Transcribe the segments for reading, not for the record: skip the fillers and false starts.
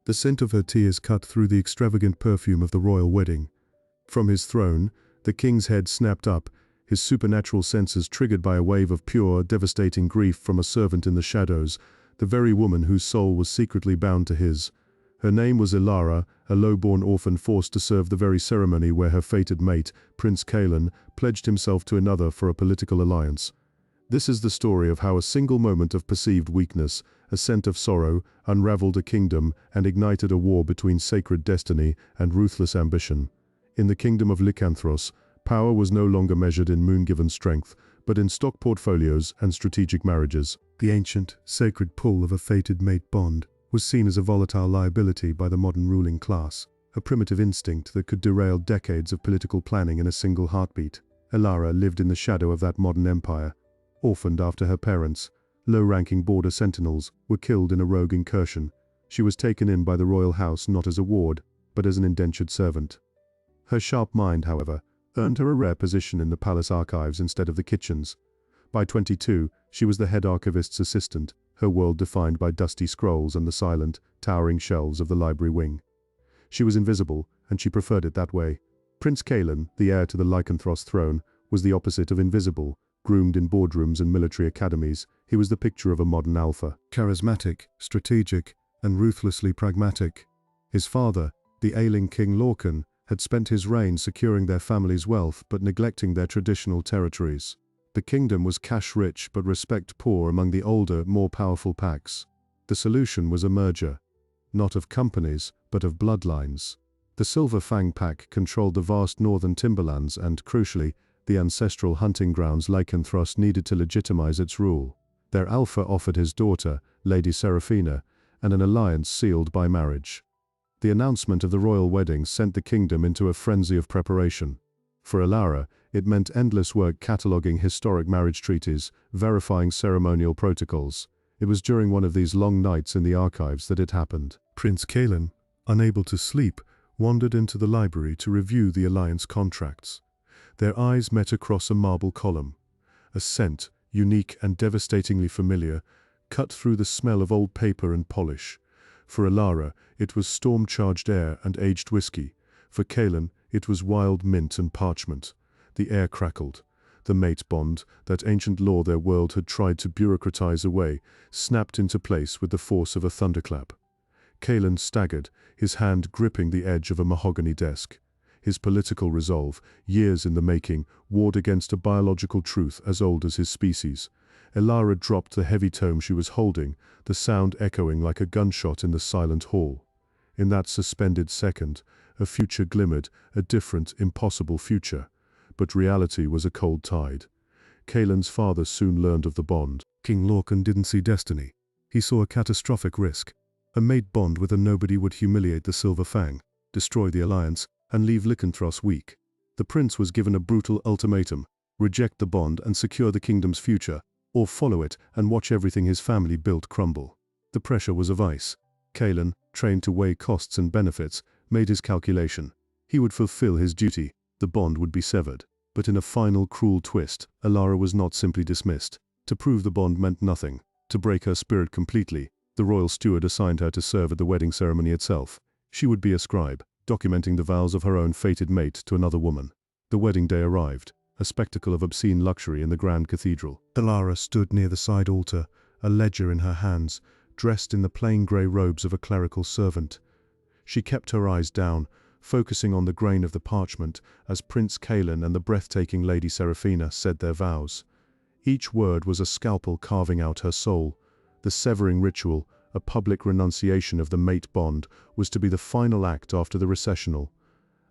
The scent of her tears cut through the extravagant perfume of the royal wedding. From his throne, the king's head snapped up, his supernatural senses triggered by a wave of pure, devastating grief from a servant in the shadows, the very woman whose soul was secretly bound to his. Her name was Ilara, a low-born orphan forced to serve the very ceremony where her fated mate, Prince Cailan, pledged himself to another for a political alliance. This is the story of how a single moment of perceived weakness, a scent of sorrow, unraveled a kingdom and ignited a war between sacred destiny and ruthless ambition. In the kingdom of Lycanthros, power was no longer measured in moon-given strength, but in stock portfolios and strategic marriages. The ancient, sacred pull of a fated mate bond was seen as a volatile liability by the modern ruling class, a primitive instinct that could derail decades of political planning in a single heartbeat. Ilara lived in the shadow of that modern empire. Orphaned after her parents, low-ranking border sentinels were killed in a rogue incursion. She was taken in by the royal house not as a ward, but as an indentured servant. Her sharp mind, however, earned her a rare position in the palace archives instead of the kitchens. By 22, she was the head archivist's assistant, her world defined by dusty scrolls and the silent, towering shelves of the library wing. She was invisible, and she preferred it that way. Prince Cailan, the heir to the Lycanthros throne, was the opposite of invisible. Groomed in boardrooms and military academies, he was the picture of a modern alpha. Charismatic, strategic, and ruthlessly pragmatic. His father, the ailing King Lorcan, had spent his reign securing their family's wealth but neglecting their traditional territories. The kingdom was cash-rich but respect-poor among the older, more powerful packs. The solution was a merger, not of companies, but of bloodlines. The Silver Fang pack controlled the vast northern timberlands and, crucially, the ancestral hunting grounds Lycanthros needed to legitimize its rule. Their alpha offered his daughter, Lady Seraphina, and an alliance sealed by marriage. The announcement of the royal wedding sent the kingdom into a frenzy of preparation. For Ilara, it meant endless work cataloguing historic marriage treaties, verifying ceremonial protocols. It was during one of these long nights in the archives that it happened. Prince Cailan, unable to sleep, wandered into the library to review the alliance contracts. Their eyes met across a marble column. A scent, unique and devastatingly familiar, cut through the smell of old paper and polish. For Ilara, it was storm-charged air and aged whiskey. For Cailan, it was wild mint and parchment. The air crackled. The mate bond, that ancient law their world had tried to bureaucratize away, snapped into place with the force of a thunderclap. Cailan staggered, his hand gripping the edge of a mahogany desk. His political resolve, years in the making, warred against a biological truth as old as his species. Ilara dropped the heavy tome she was holding, the sound echoing like a gunshot in the silent hall. In that suspended second, a future glimmered, a different, impossible future. But reality was a cold tide. Cailan's father soon learned of the bond. King Lorcan didn't see destiny. He saw a catastrophic risk. A mate bond with a nobody would humiliate the Silver Fang, destroy the alliance, and leave Lycanthros weak. The prince was given a brutal ultimatum: reject the bond and secure the kingdom's future, or follow it and watch everything his family built crumble. The pressure was of ice. Cailan, trained to weigh costs and benefits, made his calculation. He would fulfill his duty. The bond would be severed. But in a final cruel twist, Ilara was not simply dismissed. To prove the bond meant nothing. To break her spirit completely, the royal steward assigned her to serve at the wedding ceremony itself. She would be a scribe, documenting the vows of her own fated mate to another woman. The wedding day arrived, a spectacle of obscene luxury in the grand cathedral. Ilara stood near the side altar, a ledger in her hands, dressed in the plain grey robes of a clerical servant. She kept her eyes down, focusing on the grain of the parchment as Prince Cailan and the breathtaking Lady Seraphina said their vows. Each word was a scalpel carving out her soul. The severing ritual, a public renunciation of the mate bond, was to be the final act after the recessional.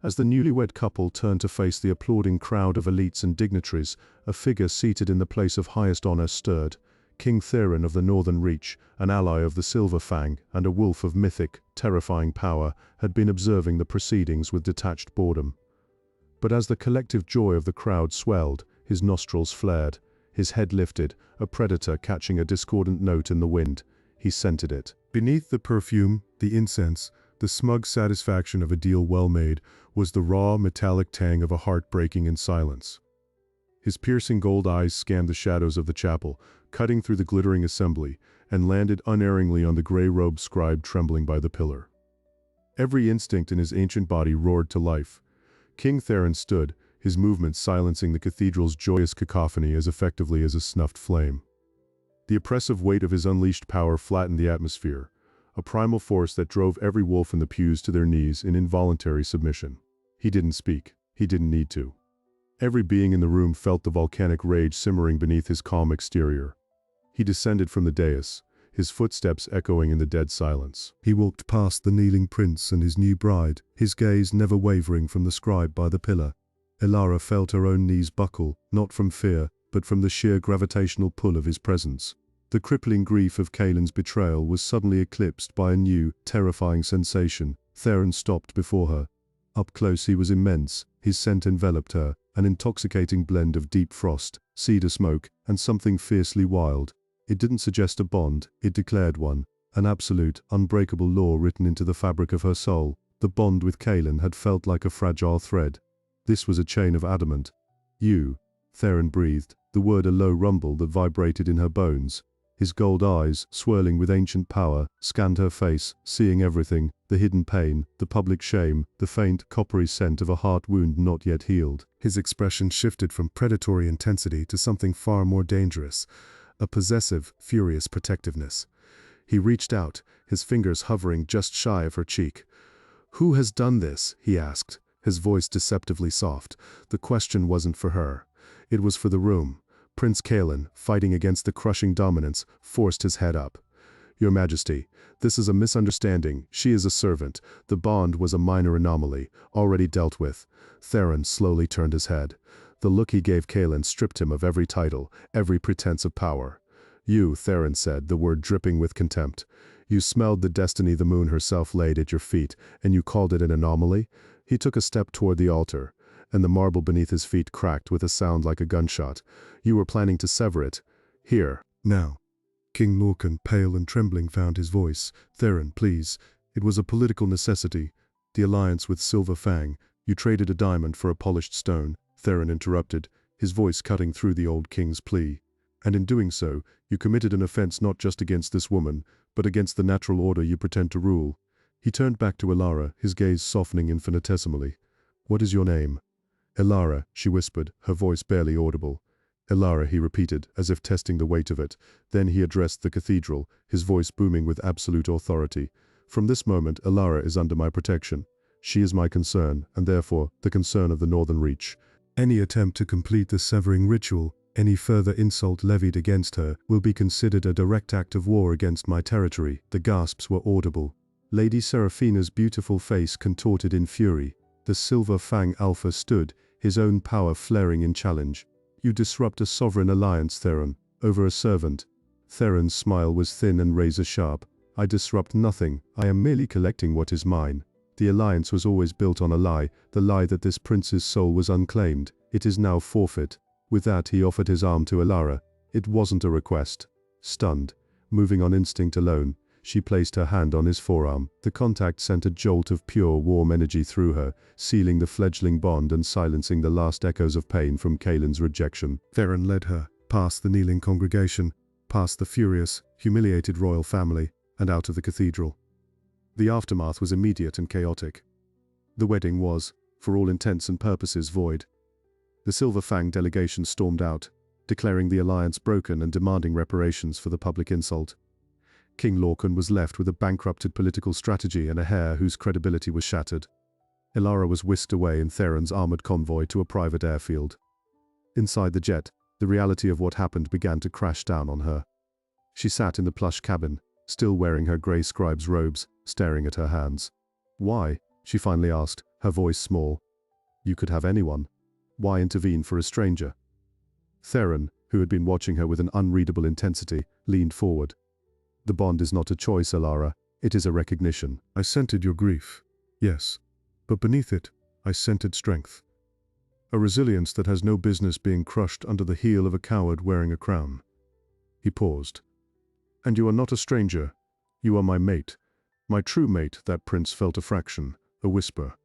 As the newlywed couple turned to face the applauding crowd of elites and dignitaries, a figure seated in the place of highest honor stirred. King Theron of the Northern Reach, an ally of the Silver Fang and a wolf of mythic, terrifying power, had been observing the proceedings with detached boredom. But as the collective joy of the crowd swelled, his nostrils flared, his head lifted, a predator catching a discordant note in the wind. He scented it. Beneath the perfume, the incense, the smug satisfaction of a deal well made, was the raw, metallic tang of a heart breaking in silence. His piercing gold eyes scanned the shadows of the chapel, cutting through the glittering assembly, and landed unerringly on the grey-robed scribe trembling by the pillar. Every instinct in his ancient body roared to life. King Theron stood, his movements silencing the cathedral's joyous cacophony as effectively as a snuffed flame. The oppressive weight of his unleashed power flattened the atmosphere, a primal force that drove every wolf in the pews to their knees in involuntary submission. He didn't speak. He didn't need to. Every being in the room felt the volcanic rage simmering beneath his calm exterior. He descended from the dais, his footsteps echoing in the dead silence. He walked past the kneeling prince and his new bride, his gaze never wavering from the scribe by the pillar. Elara felt her own knees buckle, not from fear, but from the sheer gravitational pull of his presence. The crippling grief of Kaelin's betrayal was suddenly eclipsed by a new, terrifying sensation. Theron stopped before her. Up close he was immense, his scent enveloped her, an intoxicating blend of deep frost, cedar smoke, and something fiercely wild. It didn't suggest a bond, it declared one, an absolute, unbreakable law written into the fabric of her soul. The bond with Kaelin had felt like a fragile thread. This was a chain of adamant. You, Theron breathed, the word a low rumble that vibrated in her bones. His gold eyes, swirling with ancient power, scanned her face, seeing everything, the hidden pain, the public shame, the faint, coppery scent of a heart wound not yet healed. His expression shifted from predatory intensity to something far more dangerous, a possessive, furious protectiveness. He reached out, his fingers hovering just shy of her cheek. "Who has done this?" he asked, his voice deceptively soft. The question wasn't for her. It was for the room. Prince Kaelin, fighting against the crushing dominance, forced his head up. "Your Majesty, this is a misunderstanding. She is a servant. The bond was a minor anomaly, already dealt with." Theron slowly turned his head. The look he gave Kaelin stripped him of every title, every pretense of power. "You," Theron said, the word dripping with contempt. "You smelled the destiny the moon herself laid at your feet, and you called it an anomaly?" He took a step toward the altar, and the marble beneath his feet cracked with a sound like a gunshot. "You were planning to sever it. Here, now." King Lorcan, pale and trembling, found his voice. "Theron, please. It was a political necessity. The alliance with Silver Fang. You traded a diamond for a polished stone." Theron interrupted, his voice cutting through the old king's plea. "And in doing so, you committed an offense not just against this woman, but against the natural order you pretend to rule." He turned back to Elara, his gaze softening infinitesimally. "What is your name?" "Elara," she whispered, her voice barely audible. "Elara," he repeated, as if testing the weight of it. Then he addressed the cathedral, his voice booming with absolute authority. "From this moment, Elara is under my protection. She is my concern, and therefore, the concern of the Northern Reach. Any attempt to complete the severing ritual, any further insult levied against her, will be considered a direct act of war against my territory." The gasps were audible. Lady Seraphina's beautiful face contorted in fury. The Silver Fang Alpha stood, his own power flaring in challenge. "You disrupt a sovereign alliance, Theron, over a servant." Theron's smile was thin and razor-sharp. "I disrupt nothing. I am merely collecting what is mine. The alliance was always built on a lie, the lie that this prince's soul was unclaimed. It is now forfeit." With that he offered his arm to Elara. It wasn't a request. Stunned, moving on instinct alone, she placed her hand on his forearm. The contact sent a jolt of pure, warm energy through her, sealing the fledgling bond and silencing the last echoes of pain from Kaelin's rejection. Theron led her, past the kneeling congregation, past the furious, humiliated royal family, and out of the cathedral. The aftermath was immediate and chaotic. The wedding was, for all intents and purposes, void. The Silver Fang delegation stormed out, declaring the alliance broken and demanding reparations for the public insult. King Lorcan was left with a bankrupted political strategy and a heir whose credibility was shattered. Elara was whisked away in Theron's armored convoy to a private airfield. Inside the jet, the reality of what happened began to crash down on her. She sat in the plush cabin, still wearing her grey scribe's robes, staring at her hands. "Why?" she finally asked, her voice small. "You could have anyone. Why intervene for a stranger?" Theron, who had been watching her with an unreadable intensity, leaned forward. "The bond is not a choice, Elara. It is a recognition. I scented your grief. Yes. But beneath it, I scented strength. A resilience that has no business being crushed under the heel of a coward wearing a crown." He paused. "And you are not a stranger. You are my mate. My true mate," that prince felt a fraction, a whisper.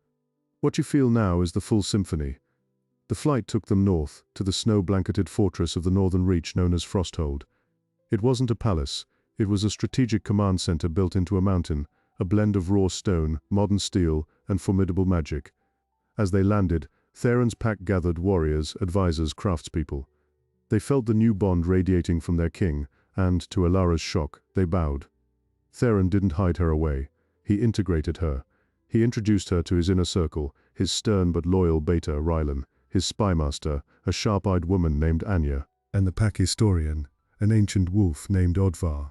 "What you feel now is the full symphony." The flight took them north, to the snow-blanketed fortress of the Northern Reach known as Frosthold. It wasn't a palace. It was a strategic command center built into a mountain, a blend of raw stone, modern steel, and formidable magic. As they landed, Theron's pack gathered warriors, advisors, craftspeople. They felt the new bond radiating from their king, and, to Alara's shock, they bowed. Theron didn't hide her away. He integrated her. He introduced her to his inner circle, his stern but loyal beta, Rylan, his spymaster, a sharp-eyed woman named Anya, and the pack historian, an ancient wolf named Odvar.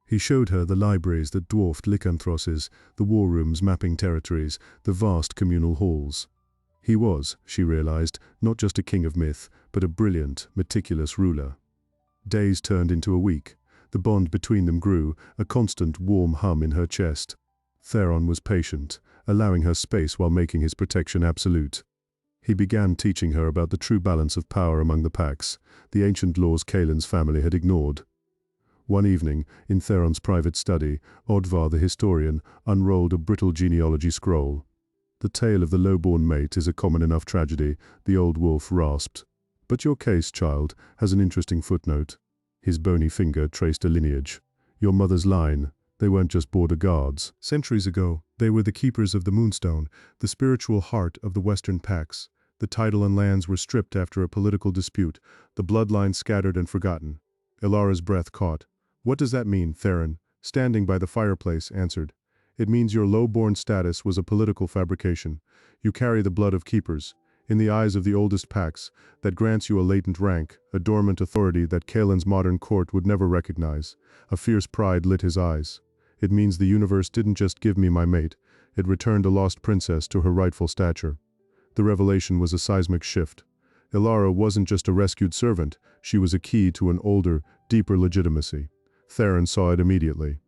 He showed her the libraries that dwarfed Lycanthros's, the war rooms mapping territories, the vast communal halls. He was, she realized, not just a king of myth, but a brilliant, meticulous ruler. Days turned into a week. The bond between them grew, a constant warm hum in her chest. Theron was patient, allowing her space while making his protection absolute. He began teaching her about the true balance of power among the packs, the ancient laws Kaelin's family had ignored. One evening, in Theron's private study, Odvar the historian unrolled a brittle genealogy scroll. "The tale of the low-born mate is a common enough tragedy," the old wolf rasped. "But your case, child, has an interesting footnote." His bony finger traced a lineage. "Your mother's line. They weren't just border guards. Centuries ago, they were the keepers of the Moonstone, the spiritual heart of the Western Pax. The title and lands were stripped after a political dispute, the bloodline scattered and forgotten." Ilara's breath caught. "What does that mean?" Theron, standing by the fireplace, answered. "It means your low-born status was a political fabrication. You carry the blood of keepers. In the eyes of the oldest packs, that grants you a latent rank, a dormant authority that Kaelin's modern court would never recognize." A fierce pride lit his eyes. "It means the universe didn't just give me my mate, it returned a lost princess to her rightful stature." The revelation was a seismic shift. Ilara wasn't just a rescued servant, she was a key to an older, deeper legitimacy. Theron saw it immediately.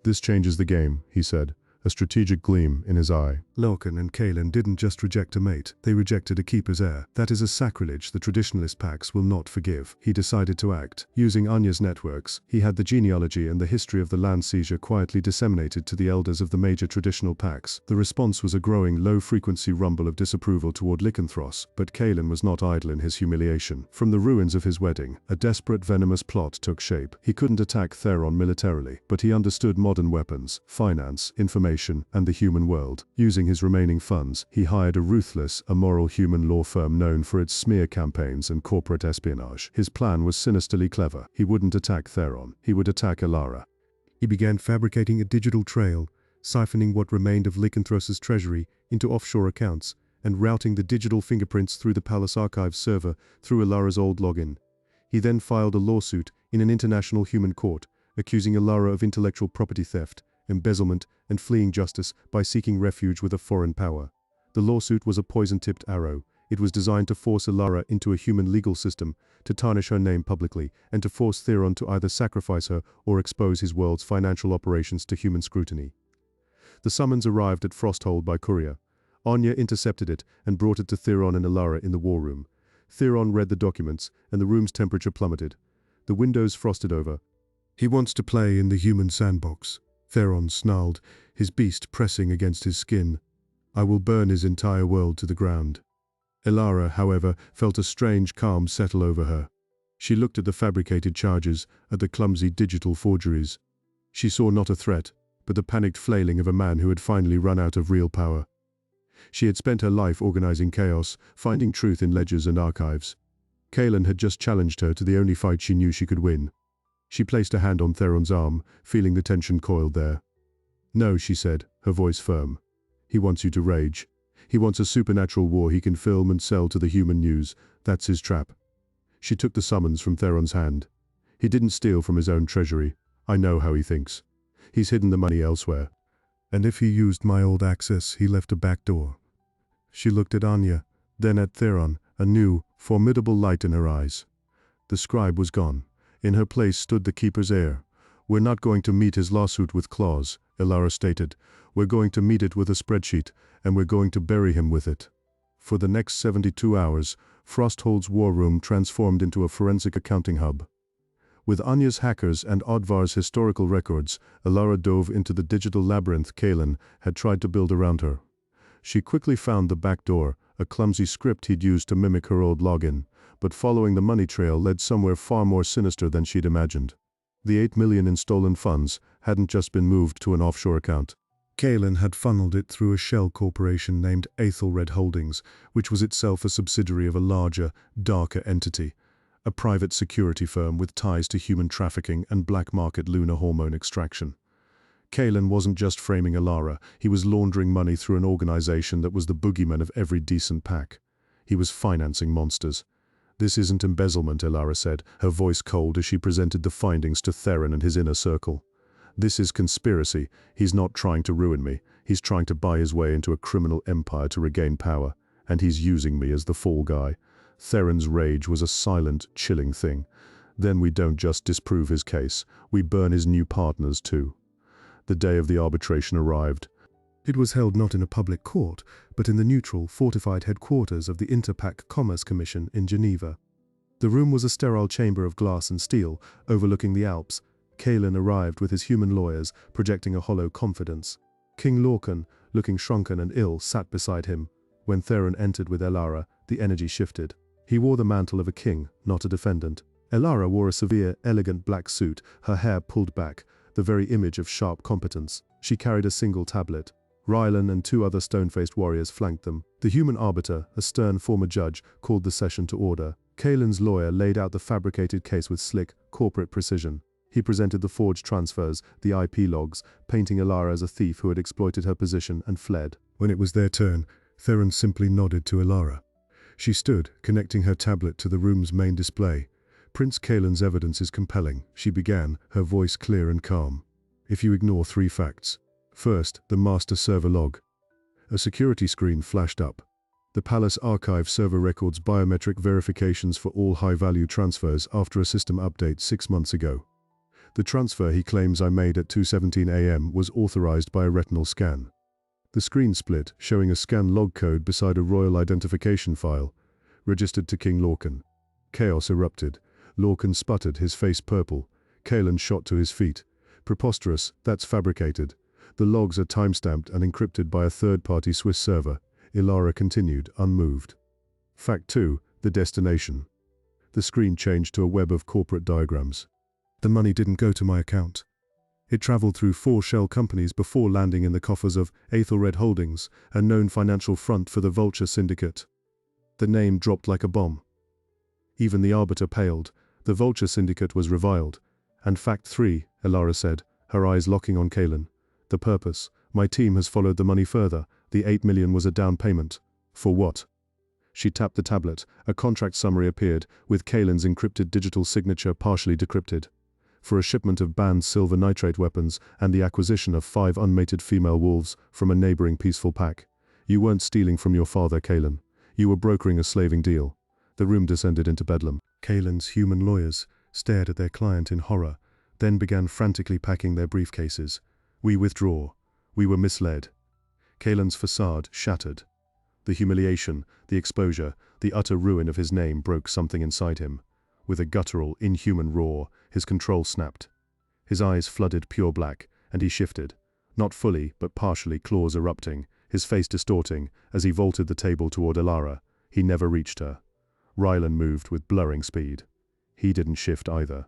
"This changes the game," he said, a strategic gleam in his eye. "Lorcan and Kaelin didn't just reject a mate, they rejected a keeper's heir. That is a sacrilege the traditionalist packs will not forgive." He decided to act. Using Anya's networks, he had the genealogy and the history of the land seizure quietly disseminated to the elders of the major traditional packs. The response was a growing, low-frequency rumble of disapproval toward Lycanthros, but Kaelin was not idle in his humiliation. From the ruins of his wedding, a desperate, venomous plot took shape. He couldn't attack Theron militarily, but he understood modern weapons, finance, information, and the human world. Using his remaining funds, he hired a ruthless, immoral human law firm known for its smear campaigns and corporate espionage. His plan was sinisterly clever. He wouldn't attack Theron, he would attack Ilara. He began fabricating a digital trail, siphoning what remained of Lycanthros's treasury into offshore accounts, and routing the digital fingerprints through the Palace Archives server through Ilara's old login. He then filed a lawsuit in an international human court, accusing Ilara of intellectual property theft, embezzlement, and fleeing justice by seeking refuge with a foreign power. The lawsuit was a poison-tipped arrow. It was designed to force Ilara into a human legal system, to tarnish her name publicly, and to force Theron to either sacrifice her or expose his world's financial operations to human scrutiny. The summons arrived at Frosthold by courier. Anya intercepted it and brought it to Theron and Ilara in the war room. Theron read the documents, and the room's temperature plummeted. The windows frosted over. "He wants to play in the human sandbox," Theron snarled, his beast pressing against his skin. "I will burn his entire world to the ground." Ilara, however, felt a strange calm settle over her. She looked at the fabricated charges, at the clumsy digital forgeries. She saw not a threat, but the panicked flailing of a man who had finally run out of real power. She had spent her life organizing chaos, finding truth in ledgers and archives. Kaelin had just challenged her to the only fight she knew she could win. She placed a hand on Theron's arm, feeling the tension coiled there. "No," she said, her voice firm. "He wants you to rage. He wants a supernatural war he can film and sell to the human news. That's his trap." She took the summons from Theron's hand. "He didn't steal from his own treasury. I know how he thinks. He's hidden the money elsewhere. And if he used my old access, he left a back door." She looked at Anya, then at Theron, a new, formidable light in her eyes. The scribe was gone. In her place stood the keeper's heir. "We're not going to meet his lawsuit with claws," Ilara stated. "We're going to meet it with a spreadsheet, and we're going to bury him with it." For the next 72 hours, Frosthold's war room transformed into a forensic accounting hub. With Anya's hackers and Odvar's historical records, Ilara dove into the digital labyrinth Kaelin had tried to build around her. She quickly found the back door, a clumsy script he'd used to mimic her old login, but following the money trail led somewhere far more sinister than she'd imagined. The $8 million in stolen funds hadn't just been moved to an offshore account. Kaelin had funneled it through a shell corporation named Aethelred Holdings, which was itself a subsidiary of a larger, darker entity, a private security firm with ties to human trafficking and black market lunar hormone extraction. Kaelin wasn't just framing Alara, he was laundering money through an organization that was the boogeyman of every decent pack. He was financing monsters. "This isn't embezzlement," Alara said, her voice cold as she presented the findings to Theron and his inner circle. "This is conspiracy. He's not trying to ruin me. He's trying to buy his way into a criminal empire to regain power, and he's using me as the fall guy." Theron's rage was a silent, chilling thing. "Then we don't just disprove his case, we burn his new partners too." The day of the arbitration arrived. It was held not in a public court, but in the neutral, fortified headquarters of the Interpac Commerce Commission in Geneva. The room was a sterile chamber of glass and steel, overlooking the Alps. Kaelin arrived with his human lawyers, projecting a hollow confidence. King Lorcan, looking shrunken and ill, sat beside him. When Theron entered with Alara, the energy shifted. He wore the mantle of a king, not a defendant. Alara wore a severe, elegant black suit, her hair pulled back, the very image of sharp competence. She carried a single tablet. Rylan and two other stone-faced warriors flanked them. The human arbiter, a stern former judge, called the session to order. Kaelin's lawyer laid out the fabricated case with slick, corporate precision. He presented the forged transfers, the IP logs, painting Alara as a thief who had exploited her position and fled. When it was their turn, Theron simply nodded to Alara. She stood, connecting her tablet to the room's main display. "Prince Kaelin's evidence is compelling," she began, her voice clear and calm. "If you ignore 3 facts. First, the master server log." A security screen flashed up. The Palace Archive server records biometric verifications for all high-value transfers after a system update 6 months ago. The transfer he claims I made at 2:17 a.m. was authorized by a retinal scan. The screen split, showing a scan log code beside a royal identification file, registered to King Lorcan. Chaos erupted. Lorcan sputtered, his face purple. Kaelin shot to his feet. "Preposterous, that's fabricated. The logs are timestamped and encrypted by a third-party Swiss server." Alara continued, unmoved. "Fact 2, the destination." The screen changed to a web of corporate diagrams. "The money didn't go to my account. It traveled through 4 shell companies before landing in the coffers of Aethelred Holdings, a known financial front for the Vulture Syndicate." The name dropped like a bomb. Even the arbiter paled. The Vulture Syndicate was reviled. "And fact 3, Alara said, her eyes locking on Kaelin. "The purpose. My team has followed the money further. The 8 million was a down payment." "For what?" She tapped the tablet. A contract summary appeared, with Kaelin's encrypted digital signature partially decrypted. "For a shipment of banned silver nitrate weapons and the acquisition of 5 unmated female wolves from a neighboring peaceful pack. You weren't stealing from your father, Kaelin. You were brokering a slaving deal." The room descended into bedlam. Kaelin's human lawyers stared at their client in horror, then began frantically packing their briefcases. "We withdraw. We were misled." Kaelin's facade shattered. The humiliation, the exposure, the utter ruin of his name broke something inside him. With a guttural, inhuman roar, his control snapped. His eyes flooded pure black, and he shifted. Not fully, but partially, claws erupting, his face distorting, as he vaulted the table toward Alara. He never reached her. Rylan moved with blurring speed. He didn't shift either.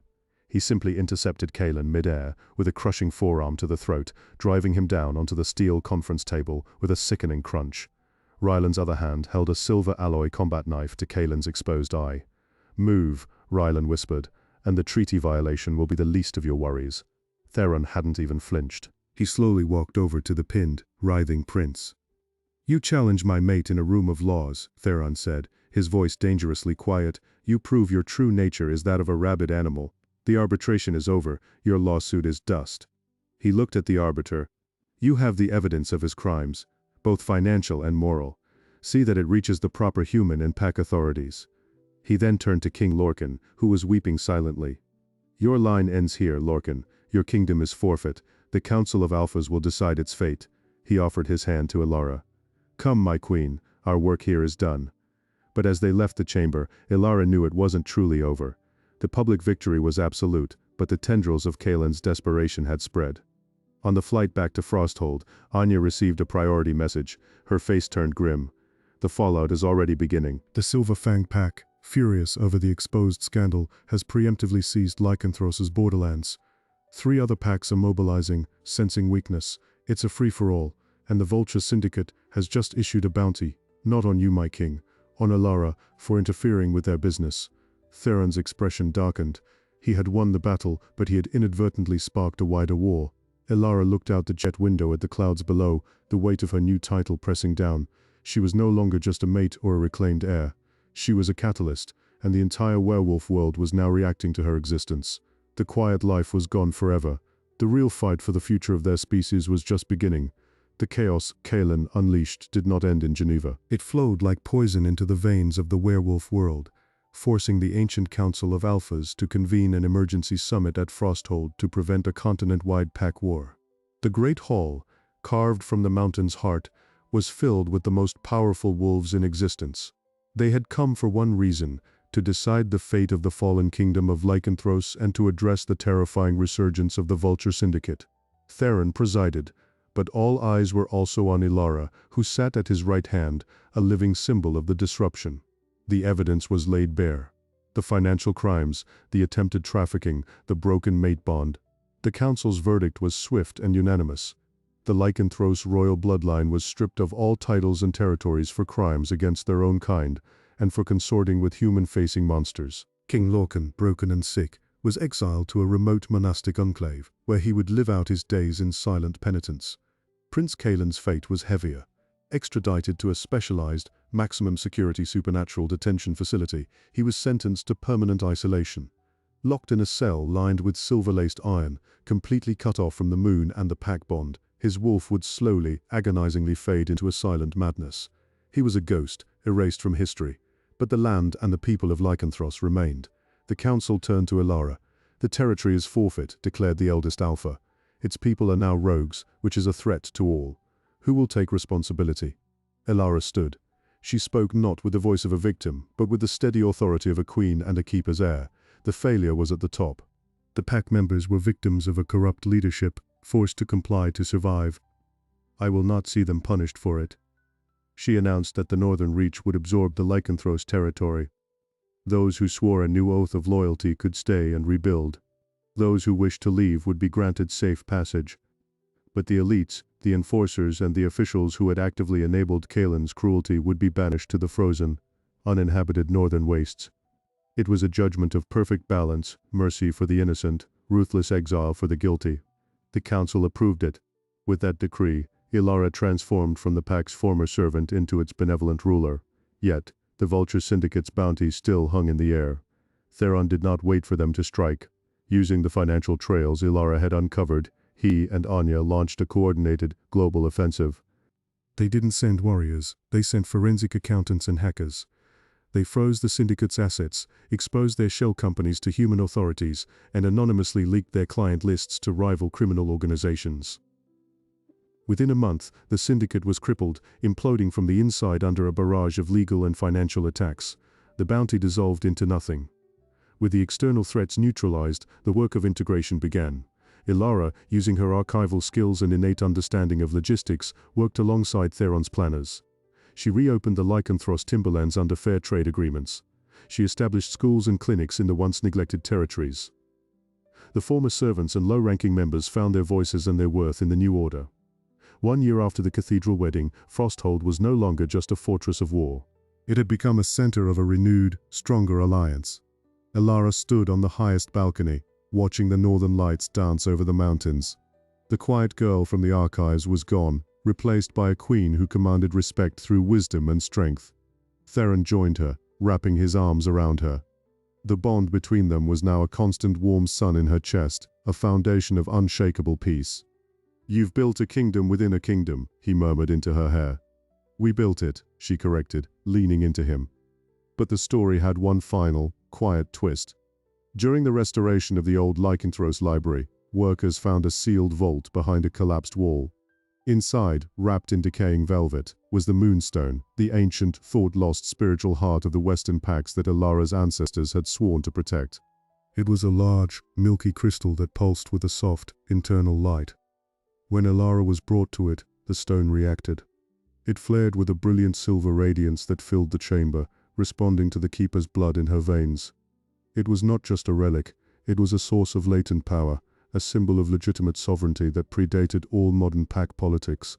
He simply intercepted Kaelin mid-air with a crushing forearm to the throat, driving him down onto the steel conference table with a sickening crunch. Rylan's other hand held a silver alloy combat knife to Kaelin's exposed eye. "Move," Rylan whispered, "and the treaty violation will be the least of your worries." Theron hadn't even flinched. He slowly walked over to the pinned, writhing prince. "You challenge my mate in a room of laws," Theron said, his voice dangerously quiet. "You prove your true nature is that of a rabid animal. The arbitration is over, your lawsuit is dust." He looked at the arbiter. "You have the evidence of his crimes, both financial and moral. See that it reaches the proper human and pack authorities." He then turned to King Lorcan, who was weeping silently. "Your line ends here, Lorcan. Your kingdom is forfeit. The Council of Alphas will decide its fate." He offered his hand to Alara. "Come, my queen, our work here is done." But as they left the chamber, Alara knew it wasn't truly over. The public victory was absolute, but the tendrils of Kaelin's desperation had spread. On the flight back to Frosthold, Anya received a priority message. Her face turned grim. "The fallout is already beginning. The Silver Fang Pack, furious over the exposed scandal, has preemptively seized Lycanthros' borderlands. 3 other packs are mobilizing, sensing weakness. It's a free-for-all, and the Vulture Syndicate has just issued a bounty, not on you, my king, on Alara for interfering with their business. Theron's expression darkened. He had won the battle, but he had inadvertently sparked a wider war. Alara looked out the jet window at the clouds below, the weight of her new title pressing down. She was no longer just a mate or a reclaimed heir. She was a catalyst, and the entire werewolf world was now reacting to her existence. The quiet life was gone forever. The real fight for the future of their species was just beginning. The chaos Kalen unleashed did not end in Geneva. It flowed like poison into the veins of the werewolf world, forcing the ancient Council of Alphas to convene an emergency summit at Frosthold to prevent a continent-wide pack war. The Great Hall, carved from the mountain's heart, was filled with the most powerful wolves in existence. They had come for one reason: to decide the fate of the fallen kingdom of Lycanthros and to address the terrifying resurgence of the Vulture Syndicate. Theron presided, but all eyes were also on Alara, who sat at his right hand, a living symbol of the disruption. The evidence was laid bare. The financial crimes, the attempted trafficking, the broken mate bond. The council's verdict was swift and unanimous. The Lycanthros royal bloodline was stripped of all titles and territories for crimes against their own kind, and for consorting with human-facing monsters. King Lorcan, broken and sick, was exiled to a remote monastic enclave, where he would live out his days in silent penitence. Prince Kalen's fate was heavier. Extradited to a specialized, maximum-security supernatural detention facility, he was sentenced to permanent isolation. Locked in a cell lined with silver-laced iron, completely cut off from the moon and the pack bond, his wolf would slowly, agonizingly fade into a silent madness. He was a ghost, erased from history. But the land and the people of Lycanthros remained. The council turned to Alara. The territory is forfeit, declared the eldest Alpha. Its people are now rogues, which is a threat to all. Who will take responsibility? Alara stood. She spoke not with the voice of a victim, but with the steady authority of a queen and a keeper's heir. The failure was at the top. The pack members were victims of a corrupt leadership, forced to comply to survive. I will not see them punished for it. She announced that the Northern Reach would absorb the Lycanthros territory. Those who swore a new oath of loyalty could stay and rebuild. Those who wished to leave would be granted safe passage. But the elites, the enforcers and the officials who had actively enabled Kalen's cruelty would be banished to the frozen, uninhabited northern wastes. It was a judgment of perfect balance, mercy for the innocent, ruthless exile for the guilty. The council approved it. With that decree, Alara transformed from the pack's former servant into its benevolent ruler. Yet, the Vulture Syndicate's bounty still hung in the air. Theron did not wait for them to strike. Using the financial trails Alara had uncovered, he and Anya launched a coordinated, global offensive. They didn't send warriors, they sent forensic accountants and hackers. They froze the Syndicate's assets, exposed their shell companies to human authorities, and anonymously leaked their client lists to rival criminal organizations. Within a month, the Syndicate was crippled, imploding from the inside under a barrage of legal and financial attacks. The bounty dissolved into nothing. With the external threats neutralized, the work of integration began. Alara, using her archival skills and innate understanding of logistics, worked alongside Theron's planners. She reopened the Lycanthros timberlands under fair trade agreements. She established schools and clinics in the once neglected territories. The former servants and low-ranking members found their voices and their worth in the new order. 1 year after the cathedral wedding, Frosthold was no longer just a fortress of war. It had become a center of a renewed, stronger alliance. Alara stood on the highest balcony, watching the northern lights dance over the mountains. The quiet girl from the archives was gone, replaced by a queen who commanded respect through wisdom and strength. Theron joined her, wrapping his arms around her. The bond between them was now a constant warm sun in her chest, a foundation of unshakable peace. "You've built a kingdom within a kingdom," he murmured into her hair. "We built it," she corrected, leaning into him. But the story had one final, quiet twist. During the restoration of the old Lycanthros library, workers found a sealed vault behind a collapsed wall. Inside, wrapped in decaying velvet, was the Moonstone, the ancient, thought-lost spiritual heart of the Western Pax that Alara's ancestors had sworn to protect. It was a large, milky crystal that pulsed with a soft, internal light. When Alara was brought to it, the stone reacted. It flared with a brilliant silver radiance that filled the chamber, responding to the Keeper's blood in her veins. It was not just a relic, it was a source of latent power, a symbol of legitimate sovereignty that predated all modern pack politics.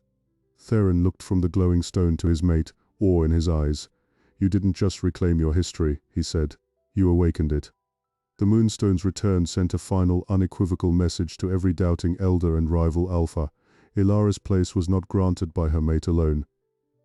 Theron looked from the glowing stone to his mate, awe in his eyes. "You didn't just reclaim your history," he said. "You awakened it." The Moonstone's return sent a final, unequivocal message to every doubting elder and rival alpha. Ilara's place was not granted by her mate alone.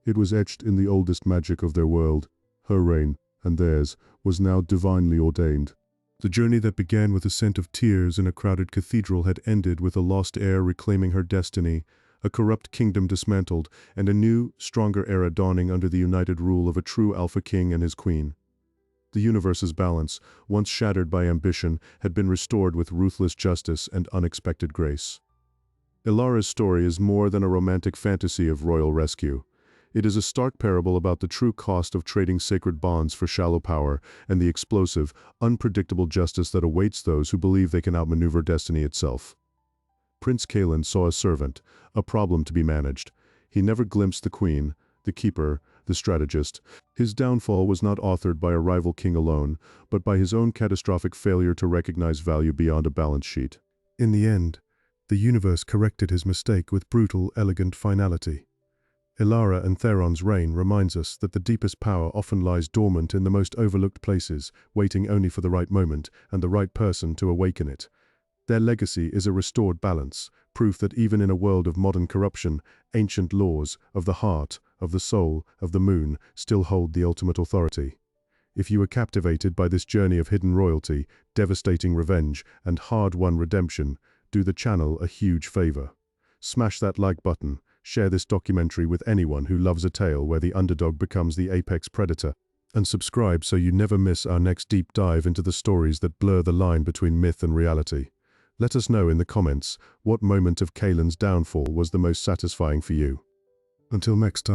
It was etched in the oldest magic of their world. Her reign, and theirs, was now divinely ordained. The journey that began with a scent of tears in a crowded cathedral had ended with a lost heir reclaiming her destiny, a corrupt kingdom dismantled, and a new, stronger era dawning under the united rule of a true Alpha King and his queen. The universe's balance, once shattered by ambition, had been restored with ruthless justice and unexpected grace. Ilara's story is more than a romantic fantasy of royal rescue. It is a stark parable about the true cost of trading sacred bonds for shallow power and the explosive, unpredictable justice that awaits those who believe they can outmaneuver destiny itself. Prince Kalen saw a servant, a problem to be managed. He never glimpsed the queen, the keeper, the strategist. His downfall was not authored by a rival king alone, but by his own catastrophic failure to recognize value beyond a balance sheet. In the end, the universe corrected his mistake with brutal, elegant finality. Ilara and Theron's reign reminds us that the deepest power often lies dormant in the most overlooked places, waiting only for the right moment and the right person to awaken it. Their legacy is a restored balance, proof that even in a world of modern corruption, ancient laws of the heart, of the soul, of the moon still hold the ultimate authority. If you are captivated by this journey of hidden royalty, devastating revenge, and hard-won redemption, do the channel a huge favor. Smash that like button, share this documentary with anyone who loves a tale where the underdog becomes the apex predator, and subscribe so you never miss our next deep dive into the stories that blur the line between myth and reality. Let us know in the comments what moment of Kalen's downfall was the most satisfying for you. Until next time.